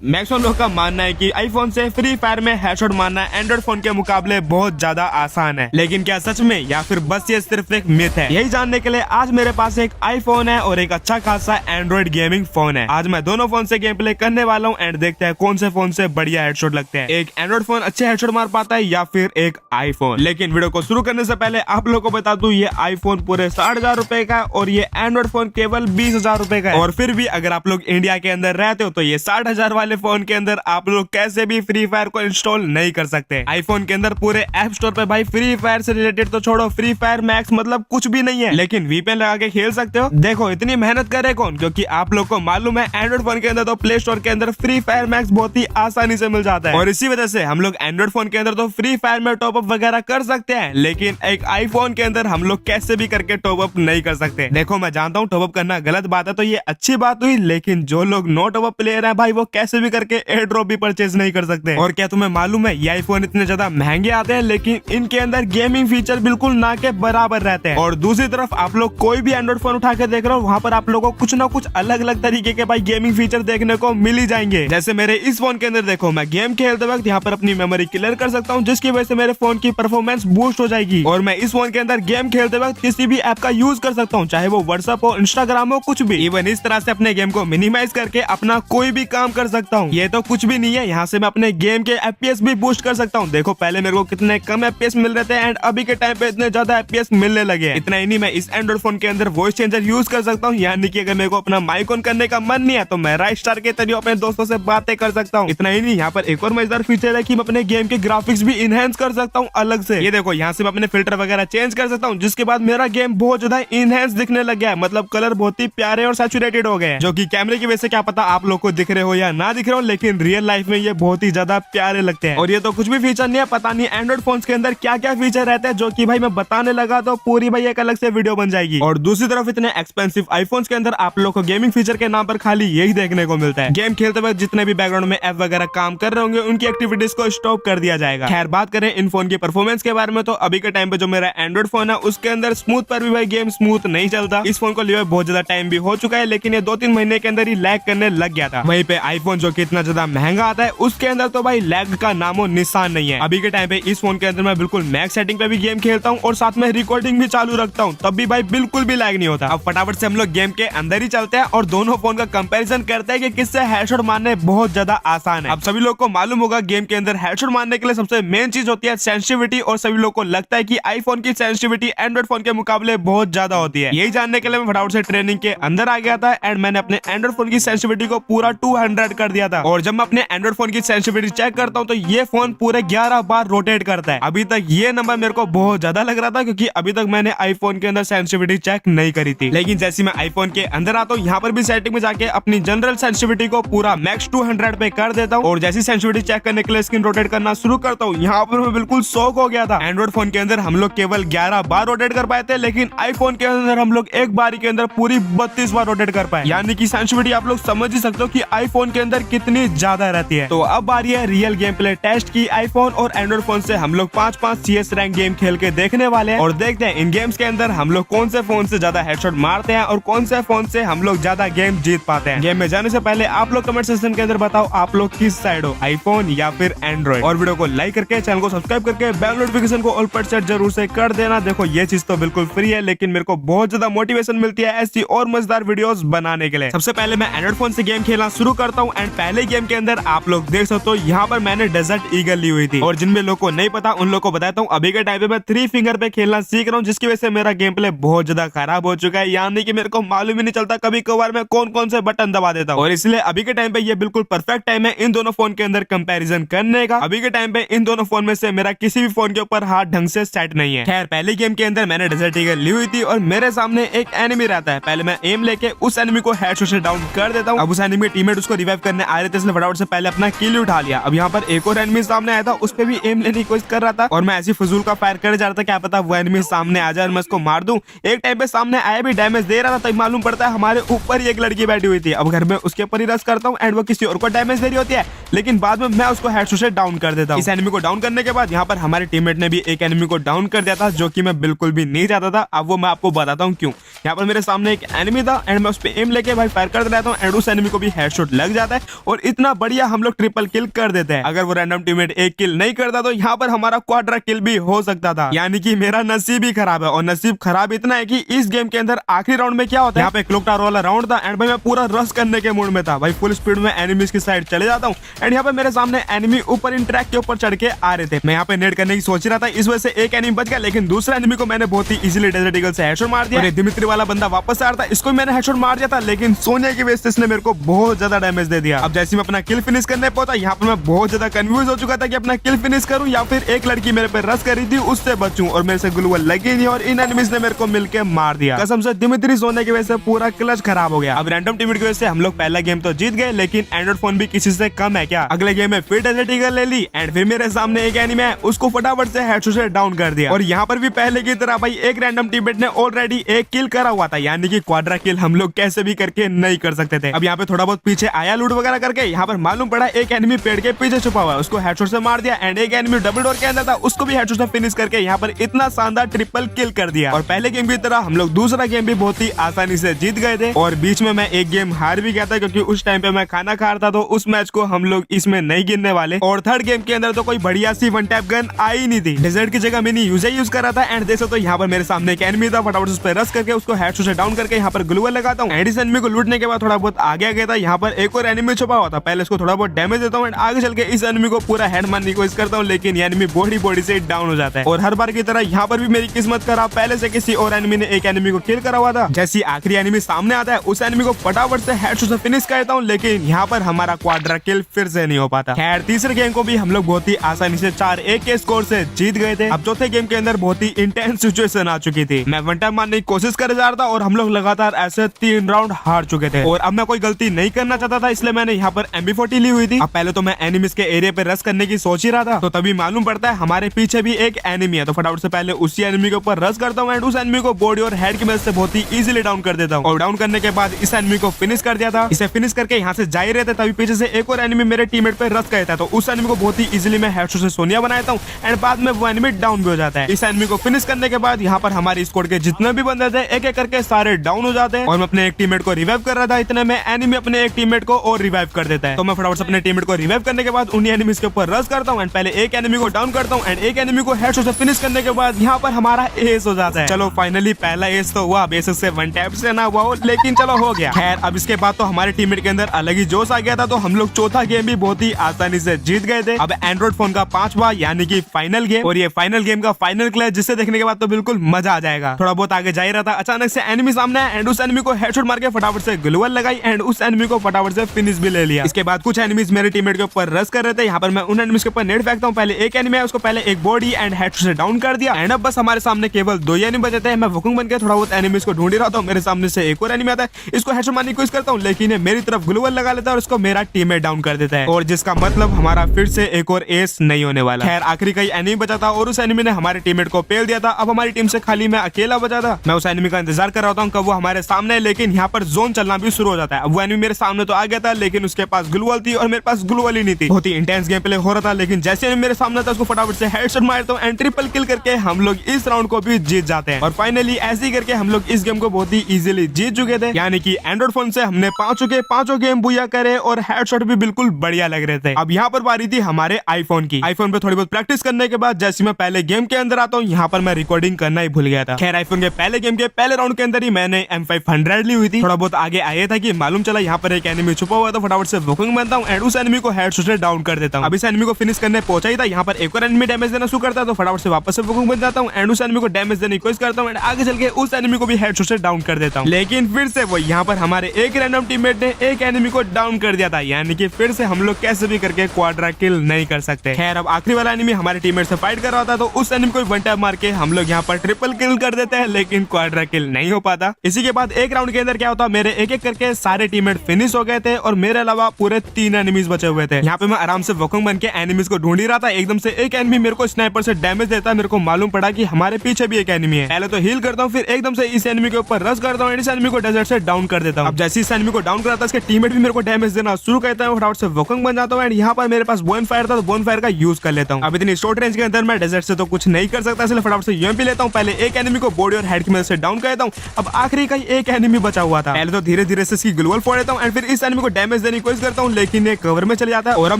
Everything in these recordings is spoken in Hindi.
मैक्सिमम लोग का मानना है कि आईफोन से फ्री फायर में हेडशॉट मारना एंड्रॉइड फोन के मुकाबले बहुत ज्यादा आसान है, लेकिन क्या सच में या फिर बस ये सिर्फ एक मिथ है? यही जानने के लिए आज मेरे पास एक आईफोन है और एक अच्छा खासा एंड्रॉइड गेमिंग फोन है। आज मैं दोनों फोन से गेम प्ले करने वाला हूँ एंड देखते हैं कौन से फोन से बढ़िया हेडशॉट लगते हैं। एक एंड्रॉइड फोन अच्छे हेडशॉट मार पाता है या फिर एक आईफोन। लेकिन वीडियो को शुरू करने से पहले आप लोगों को बता दूं, ये आईफोन पूरे 60,000 रुपए का और ये एंड्रॉइड फोन केवल 20,000 रुपए का है। और फिर भी अगर आप लोग इंडिया के अंदर रहते हो तो ये 60,000 वाले फोन के अंदर आप लोग कैसे भी फ्री फायर को इंस्टॉल नहीं कर सकते। आईफोन के अंदर पूरे ऐप स्टोर पे भाई फ्री फायर से रिलेटेड तो छोड़ो, फ्री फायर मैक्स मतलब कुछ भी नहीं है, लेकिन वीपीएन लगा के खेल सकते हो। देखो इतनी मेहनत करे कौन, क्योंकि आप लोग को मालूम है एंड्रॉइड फोन के अंदर तो प्ले स्टोर के अंदर फ्री फायर मैक्स बहुत ही आसानी से मिल जाता है और इसी वजह से हम लोग एंड्रॉइड फोन के अंदर तो फ्री फायर में टॉप अप वगैरह कर सकते हैं, लेकिन एक आईफोन के अंदर हम लोग कैसे भी करके टॉप अप नहीं कर सकते। देखो मैं जानता हूँ टॉप अप करना गलत बात है, तो ये अच्छी बात हुई, लेकिन जो लोग नो टॉप अप प्लेयर है भाई वो कैसे भी करके एयर ड्रॉप भी परचेज नहीं कर सकते। और क्या तुम्हें मालूम है ये आईफोन इतने ज्यादा महंगे आते हैं, लेकिन इनके अंदर गेमिंग फीचर बिल्कुल ना के बराबर रहते हैं। और दूसरी तरफ आप लोग कोई भी एंड्रॉइड फोन उठा के देख रहे हो, वहाँ पर आप लोगों को कुछ ना कुछ अलग अलग तरीके के भाई गेमिंग फीचर देखने को मिल ही जाएंगे। जैसे मेरे इस फोन के अंदर देखो, मैं गेम खेलते वक्त यहाँ पर अपनी मेमोरी क्लियर कर सकता हूँ, जिसकी वजह से मेरे फोन की परफॉर्मेंस बूस्ट हो जाएगी। और मैं इस फोन के अंदर गेम खेलते वक्त किसी भी ऐप का यूज कर सकता हूँ, चाहे वो व्हाट्सएप हो, इंस्टाग्राम हो, कुछ भी। इवन इस तरह से अपने गेम को मिनिमाइज करके अपना कोई भी काम कर सकता हूँ। ये तो कुछ भी नहीं है, यहाँ से मैं अपने गेम के एफपीएस भी बूस्ट कर सकता हूँ। देखो पहले मेरे को कितने कम एफपीएस मिल रहे थे एंड अभी के टाइम पे इतने ज्यादा एफपीएस मिलने लगे। इतना ही नहीं, मैं इस एंड्रॉइड फोन के अंदर वॉइस चेंजर यूज कर सकता हूँ, यानी कि अगर मेरे को अपना माइक ऑन करने का मन नहीं है तो मैं राइट स्टार के तरीके अपने दोस्तों से बातें कर सकता हूँ। इतना ही नहीं, यहाँ पर एक और मजेदार फीचर है कि मैं अपने गेम के ग्राफिक्स भी इनहेंस कर सकता हूँ अलग से। ये देखो यहाँ से मैं अपने फिल्टर वगैरह चेंज कर सकता हूँ, जिसके बाद मेरा गेम बहुत ज्यादा इनहेंस दिखने लग गया है, मतलब कलर बहुत ही प्यारे और सैचुरेटेड हो गए, जो कि कैमरे की वजह से क्या पता आप लोग को दिख रहे हो या ना दिख रहे हो, लेकिन रियल लाइफ में ये बहुत ही ज्यादा प्यारे लगते हैं। और ये तो कुछ भी फीचर नहीं है, पता नहीं एंड्रॉइड फोन के अंदर क्या क्या फीचर रहते हैं, जो कि भाई मैं बताने लगा तो पूरी भाई एक अलग से वीडियो बन जाएगी। और दूसरी तरफ इतने एक्सपेंसिव आईफोन के अंदर आप लोग को गेमिंग फीचर के नाम पर खाली यही देखने को मिलता है। गेम खेलते वक्त जितने भी बैकग्राउंड में ऐप वगैरह काम कर रहे होंगे उनकी एक्टिविटीज को स्टॉप कर दिया जाएगा। खैर बात करें इन फोन की परफॉर्मेंस के बारे में, तो अभी के टाइम पे जो मेरा एंड्रॉइड फोन है उसके अंदर स्मूथ पर भी भाई गेम स्मूथ नहीं चलता। इस फोन को लिए बहुत ज्यादा टाइम भी हो चुका है, लेकिन ये 2-3 महीने के अंदर ही लैग करने लग गया था। वहीं पे आईफोन जो कि इतना ज्यादा महंगा आता है उसके अंदर तो भाई लैग का नामो निशान नहीं है। अभी के टाइम पे इस फोन के अंदर मैं बिल्कुल मैक्स सेटिंग पे भी गेम खेलता हूँ और साथ में रिकॉर्डिंग भी चालू रखता हूँ, तब भी भाई बिल्कुल भी लैग नहीं होता। अब फटाफट से हम लोग गेम के अंदर ही चलते हैं और दोनों फोन का कंपैरिजन करते हैं कि किससे हेडशॉट मारने बहुत ज्यादा आसान है। अब सभी लोग को मालूम होगा गेम के अंदर हेडशॉट मारने के लिए सबसे मेन चीज होती है सेंसिटिविटी, और सभी लोग को लगता है कि आईफोन की सेंसिटिविटी एंड्रॉइड फोन के मुकाबले बहुत ज्यादा होती है। यही जानने के लिए मैं फटाफट से ट्रेनिंग के अंदर आ गया था एंड मैंने अपने एंड्रॉइड फोन की सेंसिटिविटी को पूरा 200 कर दिया था। और जब मैं अपने एंड्रॉइड फोन की सेंसिटिविटी चेक करता हूँ तो ये फोन पूरे 11 बार रोटेट करता है। अभी तक ये नंबर मेरे को बहुत ज्यादा लग रहा था, क्योंकि अभी तक मैंने आईफोन के अंदर सेंसिटिविटी चेक नहीं करी थी। लेकिन जैसे मैं आईफोन के अंदर आता हूँ यहाँ पर भी सेटिंग में जाके अपनी जनरल सेंसिटिविटी को पूरा मैक्स 200 पे कर देता हूँ और जैसी सेंसिटिविटी चेक करने के लिए स्क्रीन रोटेट करना शुरू करता हूँ, यहाँ पर मैं बिल्कुल शॉक हो गया था। एंड्रॉइड फोन के अंदर हम लोग केवल 11 बार रोटेट कर पाए थे, लेकिन आईफोन के अंदर हम लोग एक बारी के अंदर पूरी 32 बार रोटेट कर पाए, यानी कि सेंसिटिविटी आप लोग समझ ही सकते हो कि आईफोन के अंदर कितनी ज्यादा रहती है। तो अब बारी है रियल गेम प्ले टेस्ट की। आईफोन और एंड्रॉइड फोन से हम लोग 5-5 CS रैंक गेम खेल के देखने वाले हैं और देखते हैं इन गेम्स के अंदर हम लोग कौन से फोन से ज्यादा हेडशॉट मारते हैं और कौन से फोन से हम लोग ज्यादा गेम जीत पाते हैं। गेम में जाने से पहले आप लोग कमेंट सेक्शन के अंदर बताओ आप लोग किस साइड हो, आईफोन या फिर एंड्रॉइड। और वीडियो को लाइक करके चैनल को सब्सक्राइब करके बेल नोटिफिकेशन को ऑल पर सेट जरूर से कर देना। देखो ये चीज तो बिल्कुल फ्री है, लेकिन मेरे को बहुत ज्यादा मोटिवेशन मिलती है ऐसी और मजेदार वीडियोस बनाने के लिए। सबसे पहले मैं एंड्रॉइड फोन से गेम खेलना शुरू करता हूँ एंड पहले गेम के अंदर आप लोग देख सकते हो यहाँ पर मैंने डेजर्ट ईगल ली हुई थी। और जिनमें लोग को नहीं पता उन लोग को बताता हूँ, अभी के टाइम पे मैं 3 फिंगर पे खेलना सीख रहा हूँ, जिसकी वजह से मेरा गेम प्ले बहुत ज्यादा खराब हो चुका है, यानी कि मेरे को मालूम ही नहीं चलता कभी कभार मैं कौन कौन से बटन दबा देता हूँ। और इसलिए अभी के टाइम पे ये बिल्कुल परफेक्ट टाइम है इन दोनों फोन के अंदर कंपैरिजन करने का। अभी के टाइम पे इन दोनों फोन में से मेरा किसी भी फोन के ऊपर हाथ ढंग से सेट नहीं है। खैर पहले गेम के अंदर मैंने डेजर्ट ईगल ली हुई थी और मेरे सामने एक एनिमी रहता है। पहले मैं एम लेके उस एनिमी को हेडशॉट से डाउन कर देता हूँ। अब उस एनिमी टीममेट उसको रिवाइव करने आ रहे थे, इसलिए फटाफट से पहले अपना किल उठा लिया। अब यहाँ पर एक और एनिमी सामने आया था, उस पे भी एम लेने की कोशिश कर रहा था और मैं ऐसी फजूल का फायर कर जा रहा था, क्या पता वो एनिमी सामने आ जाए और मैं उसको मार दूं। एक टाइम पे सामने आया भी डैमेज दे रहा था, तब मालूम पड़ता है हमारे ऊपर ही एक लड़की बैठी हुई थी। अब घर में उसके ऊपर ही रश करता हूँ एंड वो किसी और को डैमेज दे रही होती है, लेकिन बाद में मैं उसको हेडशॉट से डाउन कर देता हूँ। इस एनिमी को डाउन करने के बाद यहाँ पर हमारे टीममेट ने भी एक एनिमी को डाउन कर दिया था, जो कि मैं बिल्कुल भी नहीं चाहता था। अब वो मैं आपको बताता हूँ क्यों। यहाँ पर मेरे सामने एक एनिमी था एंड मैं उस पर एम लेके भाई फायर कर देता हूँ एंड उस एनिमी को भी हेडशॉट लग जाता है और इतना बढ़िया हम लोग ट्रिपल किल कर देते हैं। अगर वो रैंडम टीममेट एक किल नहीं करता तो यहाँ पर हमारा क्वाड्रा किल भी हो सकता था, यानी कि मेरा नसीब ही खराब है। और नसीब खराब इतना है कि इस गेम के अंदर आखिरी राउंड में क्या होता है, यहाँ पे क्लॉक टावर वाला राउंड था एंड भाई मैं पूरा रश करने के मूड में था भाई, फुल स्पीड में एनिमीज की साइड चले जाता हूँ एंड यहाँ पे मेरे सामने एनिमी ऊपर इन ट्रैक के ऊपर चढ़ के आ रहे थे। मैं यहाँ पे नेट करने की सोच रहा था, इस वजह से एक एनिमी बच गया, लेकिन दूसरा एनिमी को मैंने बहुत ही इजीली डेजर्ट ईगल से हेडशॉट मार दिया। दिमित्री वाला बंदा वापस आ रहा था, इसको मैंने हेडशॉट मार दिया था, लेकिन सोने की वजह से इसने मेरे को बहुत ज्यादा डैमेज दे दिया। अब जैसे मैं अपना किल फिनिश करने पहुंचा, यहाँ पर मैं बहुत ज्यादा कंफ्यूज हो चुका था कि अपना किल फिनिश करूं या फिर एक लड़की मेरे पे रश कर रही थी उससे बचूं, और मेरे से ग्लूवल लगी नहीं और इन एनिमीज ने मेरे को मिलके मार दिया। कसम से दिमित्री सोने की वजह से पूरा क्लच खराब हो गया। अब रैंडम टीममेट की वजह से हम लोग पहला गेम तो जीत गए, लेकिन एंड्रॉइड फोन भी किसी से कम है क्या। अगले गेम में फिर डेजर्ट ईगल ले ली एंड फिर मेरे सामने एक एनिमी है, उसको फटाफट से हेडशॉट से डाउन कर दिया। और यहाँ पर भी पहले की तरह भाई एक रैंडम टीममेट ने ऑलरेडी एक किल करा हुआ था, यानी कि क्वाड्रा किल हम लोग कैसे भी करके नहीं कर सकते थे। अब यहाँ पे थोड़ा बहुत पीछे आया लूट वगैरह करके, यहाँ पर मालूम पड़ा एक एनिमी पेड़ के पीछे छुपा हुआ है, उसको हेडशॉट से मार दिया एंड एक एनिमी डबल डोर के अंदर था, उसको भी हेडशॉट से फिनिश करके यहाँ पर इतना शानदार ट्रिपल किल कर दिया। और पहले गेम की तरह हम लोग दूसरा गेम भी बहुत ही आसानी से जीत गए थे। और बीच में मैं एक गेम हार भी गया था, क्योंकि उस टाइम पे मैं खाना खा रहा था, तो उस मैच को हम लोग इसमें नहीं गिनने वाले। और थर्ड गेम के अंदर तो कोई बढ़िया सी वन टैप गन आई नहीं थी, डेजर्ट की जगह मैंने यूज कर रहा था। एंड देख सकते हो यहाँ पर मेरे सामने एक एनिमी था, फटाफट उस पर रश करके उसको हेडशॉट से डाउन करके यहाँ पर ग्लूवल लगाता हूँ। एंड इस एनिमी को लूटने के बाद थोड़ा बहुत आगे गया था, यहाँ पर एक और एनिमी छुपा हुआ था, पहले उसको थोड़ा बहुत डैमेज देता हूँ एंड आगे चल के इस एनिमी को पूरा हेड मारने की कोशिश करता हूँ, लेकिन ये एनिमी बॉडी से डाउन हो जाता है। और हर बार की तरह यहाँ पर भी मेरी किस्मत खराब, पहले से किसी और एनिमी ने एक एनिमी को किल करा हुआ था। जैसे आखिरी एनिमी सामने आता है, उस एनिमी को फटाफट से हेडशॉट से फिनिश करता हूँ, लेकिन यहाँ पर हमारा क्वाड्रा किल फिर से नहीं हो पाता। खैर तीसरे गेम को भी हम लोग बहुत ही आसानी से 4-1 के स्कोर से जीत गए थे। अब चौथे गेम के अंदर बहुत ही इंटेंस सिचुएशन आ चुकी थी, मैं वन टाइम मारने की कोशिश कर जा रहा था और हम लोग लगातार ऐसे 3 राउंड हार चुके थे। और अब मैं कोई गलती नहीं करना चाहता था, इसलिए मैंने यहाँ पर MP40 ली हुई थी। अब पहले तो मैं एनिमीज के एरिया पे रश करने की सोच ही रहा था, तो तभी मालूम पड़ता है हमारे पीछे भी एक एनिमी है, तो फटाफट से पहले उसी एनिमी के ऊपर रश करता हूँ एंड उस एनिमी को बॉडी और हेड की मदद से बहुत ही इजीली डाउन कर देता हूँ। और डाउन करने के बाद इस एनिमी को फिनिश कर दिया था। इसे फिनिश करके यहाँ से जा ही रहे थे, तभी पीछे से एक और एनिमी मेरे टीममेट पे रश करता है, तो उस एनिमी को बहुत ही इजीली मैं हेडशॉट से सोनिया बनाता हूँ एंड बाद में वो एनिमी डाउन भी हो जाता है। इस एनिमी को फिनिश करने के बाद यहाँ पर हमारी स्क्वाड के जितने भी बंदे थे एक एक करके सारे डाउन हो जाते हैं। और मैं अपने एक टीममेट को रिवाइव कर रहा था, इतने में एनिमी अपने एक टीममेट को और रिवाइव कर देता है। तो मैं फटाफट से अपने टीममेट को रिवाइव करने के बाद उन्हीं एनिमीज के ऊपर रश करता हूँ एंड पहले एक एनिमी को डाउन करता हूँ एंड एक एनिमी को हेडशॉट से फिनिश करने के बाद यहाँ पर हमारा एस हो जाता है। चलो फाइनली पहला एस तो हुआ, बेसिक से वन टैप से ना हुआ, लेकिन चलो हो गया। खैर अब इसके बाद तो हमारे टीममेट के अंदर अलग ही जोश आ गया था, तो हम लोग चौथा गेम भी बहुत ही आसानी से जीत गए थे। अब एंड्रॉइड फोन का 5वां यानी कि फाइनल गेम, और ये फाइनल गेम का फाइनल क्लैश, जिसे देखने के बाद तो बिल्कुल मजा आ जाएगा। थोड़ा बहुत आगे जा ही रहा था, अचानक से एनिमी सामने आया एंड उस एनिमी को हेडशॉट मार के फटाफट से ग्लूवल लगाई एंड उस एनिमी को फटाफट से फिनिश भी ले लिया। इसके बाद कुछ एनिमीज मेरे टीममेट के ऊपर रश कर रहे थे, यहाँ पर मैं उन एनिमीज के ऊपर नेट फेंकता हूँ। पहले एक एनिमी है, उसको पहले एक बॉडी एंड हेडशॉट से डाउन कर दिया एंड अब बस हमारे सामने केवल 2 ही एनिमी बचे थे। मैं वुकुंग बन के थोड़ा बहुत एनिमीज को ढूंढ रहा था, मेरे सामने से एक और एनिमी आता है, इसको हेडशॉट मारने की कोशिश करता हूँ, लेकिन मेरी तरफ ग्लूवल लगा लेता है और उसको मेरा टीममेट डाउन कर देता है, और जिसका मतलब हमारा फिर से एक और एस नहीं होने वाला। खैर आखिरी कई एनिमी बचा था और उस एनिमी ने हमारे टीममेट को पेल दिया था। अब हमारी टीम से खाली मैं अकेला बचा था। मैं उस एनिमी का इंतजार कर रहा था कब वो हमारे सामने, लेकिन यहाँ पर जोन चलना भी शुरू हो जाता है। अब वो एनिमी मेरे सामने तो आ गया था, लेकिन उसके पास ग्लूवल थी और मेरे पास ग्लूवल ही नहीं थी। बहुत ही इंटेंस गेम प्ले हो रहा था, लेकिन जैसे एनिमी मेरे सामने था उसको फटाफट से हेडशॉट मारता हूं एंड ट्रिपल किल करके हम लोग इस राउंड को भी जीत जाते हैं। और फाइनली ऐसे ही करके हम लोग इस गेम को बहुत ही इजीली जीत चुके थे, यानी कि एंड्रॉइड फोन से हमने पांचों गेम बुया करे और हेडशॉट भी बिल्कुल बढ़िया लग रहे थे। अब यहाँ पर बारी थी हमारे आईफोन की। आईफोन पे थोड़ी बहुत प्रैक्टिस करने के बाद जैसे मैं पहले गेम के अंदर आता हूँ, यहाँ पर मैं रिकॉर्डिंग करना ही भूल गया था। खैर आईफोन के पहले गेम के पहले राउंड के अंदर ही मैंने M500 ली हुई थी। थोड़ा बहुत आगे आया था कि मालूम चला यहाँ पर एक एनिमी छुपा हुआ, तो फटाफट से वुकुंग बनता हूँ एंड उस एनिमी को हेडशॉट से डाउन कर देता हूँ। अब इस एनिमी को फिनिश करने पहुंचा ही था, यहाँ पर एक और एनिमी डैमेज देना शुरू करता है, तो फटाफट से वापस से वुकुंग बन जाता हूँ एंड उस एनिमी को डैमेज देने की कोशिश करता हूँ एंड आगे चल के उस एनिमी को भी हेडशॉट से डाउन कर देता हूँ। लेकिन फिर से वो यहाँ पर हमारे एक रैंडम टीममेट ने एक एनिमी को डाउन कर दिया था, यानी कि फिर से हम लोग कैसे भी करके क्वाड्रा किल नहीं कर सकते। खैर अब आखिरी वाला एनिमी हमारे टीममेट से फाइट कर रहा था, तो उस एनिमी को वन टैप मार के हम लोग यहाँ पर ट्रिपल किल कर देते हैं, लेकिन क्वाड्रा किल नहीं हो पाता। इसी के बाद एक राउंड के अंदर क्या होता, मेरे एक एक करके सारे टीममेट फिनिश हो गए थे और मेरे अलावा पूरे 3 एनिमीज बचे हुए थे। यहाँ पे मैं आराम से वुकुंग बन के एनिमीज को ढूंढ ही रहा था, एकदम से एक एनिमी मेरे को स्नाइपर से डैमेज देता। मेरे को मालूम पड़ा कि हमारे पीछे भी एक एनिमी है। पहले तो हील करता हूँ, फिर एकदम से इस एनिमी के ऊपर रश करता हूँ, इस एनिमी को डेजर्ट से डाउन कर देता हूँ। अब जैसे इस एनिमी को डाउन करता है, इसके टीममेट भी मेरे को डैमेज देना शुरू करता है, फटाफट से वुकुंग बन जाता हूँ एंड यहाँ पर मेरे पास बोनफायर था, तो बोनफायर का यूज कर लेता हूँ। अब इतनी शॉर्ट रेंज के अंदर मैं डेजर्ट से तो कुछ नहीं कर सकता, इसलिए फटाफट से यूएमपी लेता हूँ। पहले एक एनिमी को बॉडी और हेड की मदद से डाउन कर देता हूँ। अब आखिरी का एक एनिमी बचा हुआ था, पहले तो धीरे धीरे से इसकी ग्लूवल फोड़ देता हूँ एंड फिर इस एनिमी को डैमेज डैमेज देने की कोशिश करता हूँ, लेकिन ये कवर में चले जाता है। और अब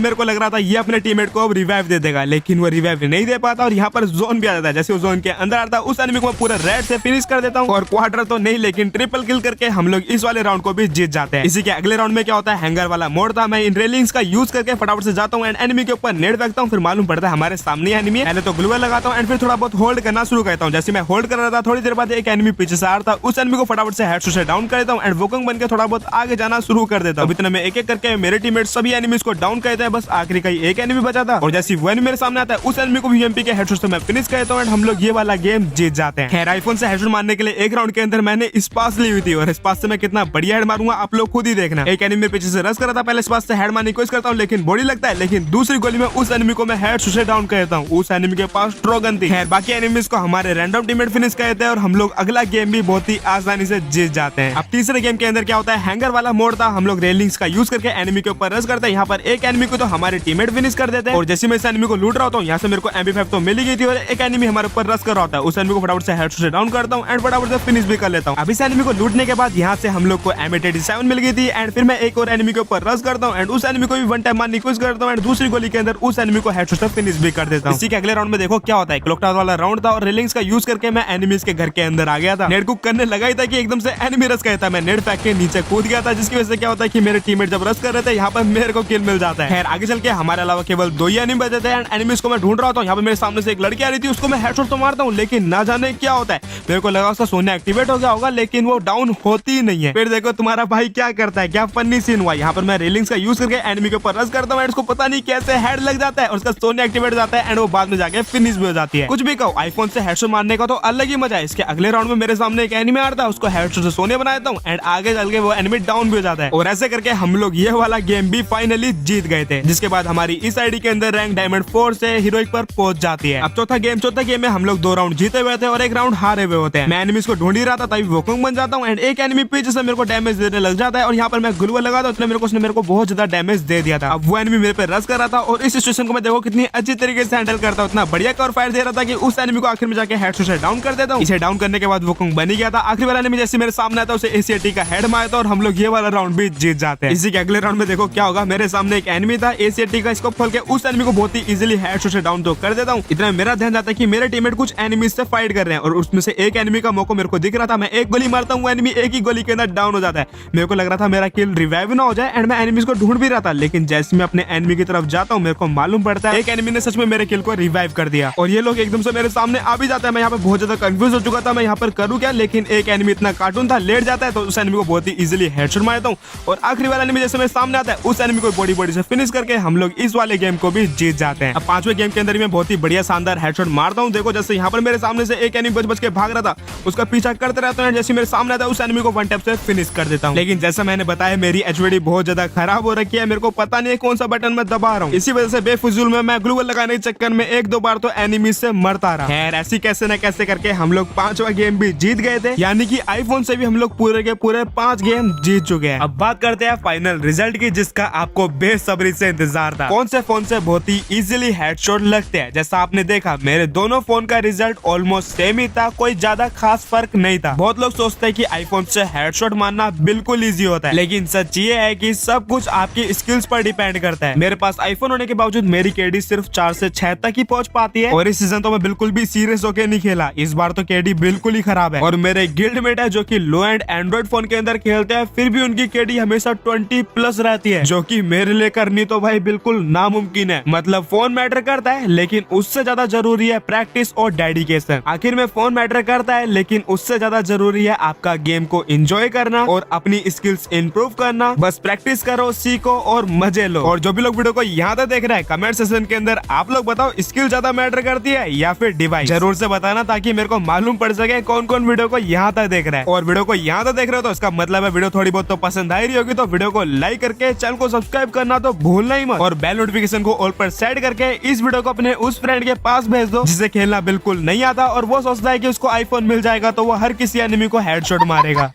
मेरे को लग रहा था ये अपने टीममेट को अब रिवाइव दे देगा, लेकिन वो रिवाइव नहीं दे पाता और यहाँ पर जोन भी आ जाता है। जैसे वो जोन के अंदर आता है उस एनिमी को मैं पूरा रेड से फिनिश कर देता हूँ और क्वार्टर तो नहीं लेकिन ट्रिपल किल करके हम लोग इस वाले राउंड को भी जीत जाते हैं। इसी के अगले राउंड में क्या होता है, हैंगर वाला मोड था। मैं इन रेलिंग्स का यूज करके फटाफट से जाता हूँ एंड एनिमी के ऊपर नेट फेंकता हूँ। फिर मालूम पड़ता है हमारे सामने एनिमी है। पहले तो ग्लूअर लगाता हूँ एंड फिर थोड़ा बहुत होल्ड करना शुरू करता हूँ। जैसे मैं होल्ड कर रहा था थोड़ी देर बाद एक एनिमी पीछे से आ रहा था, उस एनिमी को फटाफट से हेडशॉट से डाउन कर देता हूँ एंड वोकंग बन के थोड़ा बहुत आगे जाना शुरू कर देता हूँ। इतने में एक एक करके मेरे टीममेट सभी एनिमीज को डाउन करते हैं, बस आखिरी का एक एनिमी बचा था। और जैसे वो एनिमी मेरे सामने आता है उस एनिमी को भी एमपी के हेडशॉट से मैं फिनिश करता हूँ एंड हम लोग ये वाला गेम जीत जाते हैं। खैर आईफोन से हेडशॉट मारने के लिए एक राउंड के अंदर मैंने स्पास ली हुई थी और स्पास से मैं कितना बढ़िया हेड मारूंगा आप लोग खुद ही देखना। एक एनिमी पीछे से रश कर रहा था, पहले स्पास से हेड मारने की कोशिश करता हूँ लेकिन बॉडी लगता है, लेकिन दूसरी गोली में उस एनिमी को मैं हेडशॉट से डाउन करता हूँ। उस एनिमी के पास ट्रोगन थी। खैर बाकी एनिमीज को हमारे रैंडम टीममेट फिनिश करते हैं और हम लोग अगला गेम भी बहुत ही आसानी से जीत जाते हैं। अब तीसरे गेम के अंदर क्या होता है, हैंगर वाला मोड था। हम लोग रेलिंग्स का यूज करके एनिमी के ऊपर रश करते हैं। यहाँ पर एक एनिमी को तो हमारे टीममेट फिनिश कर देते हैं और जैसे मैं इस एनिमी को लूट रहा होता हूँ यहाँ से मेरे को MP5 तो मिल गई थी और एक एनिमी हमारे ऊपर रश कर रहा होता है। उस एनिमी को फटाफट से हेडशॉट से डाउन करता हूँ एंड फटाफट से फिनिश भी कर लेता हूँ। अब इस एनिमी को लूटने के बाद यहाँ से हम लोग को M87 मिल गई थी एंड फिर मैं एक और एनिमी के ऊपर रश करता हूँ एंड उस एनिमी को भी वन टाइम मारने की कोशिश करता हूँ एंड दूसरी गोली के अंदर उस एनिमी को हेडशॉट से फिनिश भी कर देता हूँ। इसी के अगले राउंड में देखो क्या होता है, क्लॉक टावर वाला राउंड था और रेलिंग्स का यूज करके मैं एनिमीज के घर के अंदर आ गया था। नेट कुक करने लगा ही था कि एकदम से एनिमी रश करता है। मैं नेट फेंक के नीचे कूद गया था जिसकी वजह से क्या होता है कि मेरे टीममेट जब रश कर रहे थे यहाँ पर मेरे को किल मिल जाता है। खैर आगे चल के हमारे अलावा केवल 2 ही एनिमी बचे थे एंड एनिमीज को मैं ढूंढ रहा था। यहाँ पे मेरे सामने से एक लड़की आ रही थी, उसको मैं हेडशॉट तो मारता हूँ लेकिन ना जाने क्या होता है, मेरे को लगा उसका सोना एक्टिवेट हो गया होगा लेकिन वो डाउन होती ही नहीं है। फिर देखो तुम्हारा भाई क्या करता है, क्या फनी सीन हुआ। यहाँ पर मैं रेलिंग्स का यूज करके एनिमी के ऊपर रश करता हूँ, उसको पता नहीं कैसे हेड लग जाता है और उसका सोना एक्टिवेट हो जाता है एंड वो बाद में जाके फिनिश भी हो जाती है। कुछ भी कहो आईफोन से हेडशॉट मारने का तो अलग ही मजा है। इसके अगले राउंड में मेरे सामने एक एनिमी आता है, उसको हेडशॉट से सोने बना देता हूँ एंड आगे चल के वो एनिमी डाउन भी हो जाता है और ऐसे करके हम लोग ये वाला गेम भी फाइनली जीत गए थे। जिसके बाद हमारी इस आईडी के अंदर रैंक डायमंड 4 से हीरोइक पर पहुंच जाती है। अब चौथा गेम में हम लोग 2 राउंड जीते हुए थे और 1 राउंड हारे हुए होते हैं। मैं एनिमीज को ढूंढ ही रहा था तभी वोकंग बन जाता हूँ एंड एक एनिमी पीछे से मेरे को डैमेज देने लग जाता है और यहाँ पर मैं ग्लूअर लगा था, उसने मेरे को बहुत ज्यादा डैमेज दे दिया था। अब वो एनिमी मेरे पे रश कर रहा था और इस सिचुएशन को मैं देखो कितनी अच्छी तरीके से हैंडल करता हूँ, इतना बढ़िया कवर फायर दे रहा था कि उस एनिमी को आखिर में जाके हेडशॉट से डाउन कर देता हूँ। इसे डाउन करने के बाद वोकंग बन ही गया था। आखिरी वाला एनिमी जैसे मेरे सामने आता है उसे ACAT का हेड मारता और हम लोग ये वाला राउंड भी जीत जाते हैं। इसी के अगले राउंड में देखो क्या होगा, मेरे सामने एक एनिमी था, ACAT का स्कोप खोल के उस एनिमी को बहुत ही इजीली हेडशॉट से डाउन तो कर देता हूँ। इतना मेरा ध्यान जाता है कि मेरे टीममेट कुछ एनिमीज से फाइट कर रहे हैं और उसमें से एक एनिमी का मौका मेरे को दिख रहा था। मैं एक गोली मारता हूँ, वो एनिमी एक ही गोली के अंदर डाउन हो जाता है। मेरे को लग रहा था मेरा किल रिवाइव ना हो जाए एंड मैं एनिमीज को ढूंढ भी रहा था, लेकिन जैसे मैं अपने एनिमी की तरफ जाता हूँ मेरे को मालूम पड़ता है एक एनिमी ने सच में मेरे किल को रिवाइव कर दिया और ये लोग एकदम से मेरे सामने आ भी जाता है। मैं यहाँ पे बहुत ज्यादा कंफ्यूज हो चुका था, मैं यहाँ पर करूँ क्या, लेकिन एक एनिमी इतना कार्टून था, लेट जाता है तो उस एनिमी को बहुत ही इजीली हेडशॉट मारता हूँ और आखिरी वाला एनिमी जैसे मेरे सामने आता है उस एनिमी को बॉडी से फिनिश करके हम लोग इस वाले गेम को भी जीत जाते हैं। अब 5वें गेम के अंदर मैं बहुत ही बढ़िया शानदार हेडशॉट मारता हूँ। देखो जैसे यहाँ पर मेरे सामने से एक एनिमी बच के भाग रहा था, उसका पीछा करते रहता हूँ, जैसे मेरे सामने आता है उस एनिमी को वन टैप से फिनिश कर देता हूँ। लेकिन जैसा मैंने बताया मेरी HUD बहुत ज्यादा खराब हो रखी है, मेरे को पता नहीं है कौन सा बटन मैं दबा रहा हूँ, इसी वजह से बेफिजूल में मैं ग्लूअल लगाने के चक्कर में 1-2 बार तो एनिमी से मरता रहा। खैर ऐसी कैसे न कैसे करके हम लोग 5वां गेम भी जीत गए थे, यानी कि आईफोन से भी हम लोग पूरे के पूरे 5 गेम जीत चुके हैं। अब बात करते हैं फाइनल रिजल्ट की, जिसका आपको बेसब्री से इंतजार था। कौन से फोन से बहुत ही इजीली हेडशॉट लगते हैं। जैसा आपने देखा मेरे दोनों फोन का रिजल्ट ऑलमोस्ट सेम ही था, कोई ज्यादा खास फर्क नहीं था। बहुत लोग सोचते हैं कि आईफोन से हेडशॉट मारना बिल्कुल इजी होता है, लेकिन सच ये है कि सब कुछ आपकी स्किल्स पर डिपेंड करता है। मेरे पास आईफोन होने के बावजूद मेरी केडी सिर्फ 4 से 6 तक ही पहुंच पाती है और इस सीजन तो मैं बिल्कुल भी सीरियस होकर नहीं खेला। इस बार तो केडी बिल्कुल ही खराब है और मेरे गिल्डमेट है जो कि लो एंड एंड्रॉइड फोन के अंदर खेलते हैं, फिर भी उनकी केडी हमेशा 20+ रहती है, जो कि मेरे लिए करनी तो भाई बिल्कुल नामुमकिन है। मतलब फोन मैटर करता है लेकिन उससे ज्यादा जरूरी है प्रैक्टिस और डेडिकेशन। आखिर में फोन मैटर करता है लेकिन उससे ज्यादा जरूरी है आपका गेम को एंजॉय करना और अपनी स्किल्स इंप्रूव करना। बस प्रैक्टिस करो, सीखो और मजे लो। और जो भी लोग वीडियो को यहाँ तक देख रहे हैं कमेंट सेक्शन के अंदर आप लोग बताओ स्किल ज्यादा मैटर करती है या फिर डिवाइस, जरूर से बताना ताकि मेरे को मालूम पड़ सके कौन कौन वीडियो को यहाँ तक देख रहा है। और वीडियो को यहाँ तक देख रहे हो तो इसका मतलब है वीडियो थोड़ी बहुत तो पसंद आई रही होगी, तो वीडियो को लाइक करके चैनल को सब्सक्राइब करना तो भूलना ही मत और बेल नोटिफिकेशन को ऑल पर सेट करके इस वीडियो को अपने उस फ्रेंड के पास भेज दो जिसे खेलना बिल्कुल नहीं आता और वो सोचता है कि उसको आईफोन मिल जाएगा तो वो हर किसी एनिमी को हेडशॉट मारेगा।